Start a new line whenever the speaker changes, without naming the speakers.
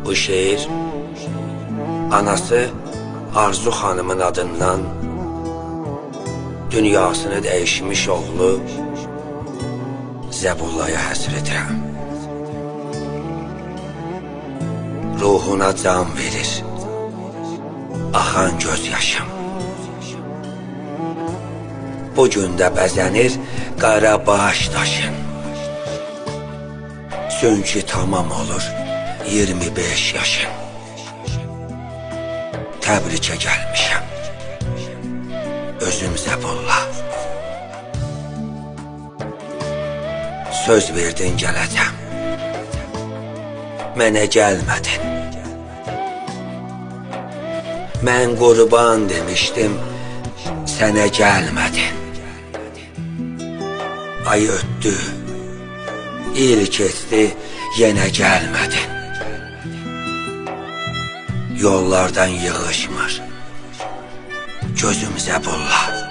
Bu şeir anası Arzu xanımın adından dünyasını dəyişmiş oğlu Zəbullaya həsr edirəm. Ruhuna can verir axan göz yaşım. Bugün də bəzənir qara baş daşın. Çünki tamam olur 25 yaşın. Təbrikə gəlmişəm, özüm Zəbulla. Söz verdin gələcəm, mənə gəlmədin. Mən qurban demişdim, sənə gəlmədin. Ay ötdü, il keçdi, yenə gəlmədin. Yollardan yığışmır gözüm Zəbulla.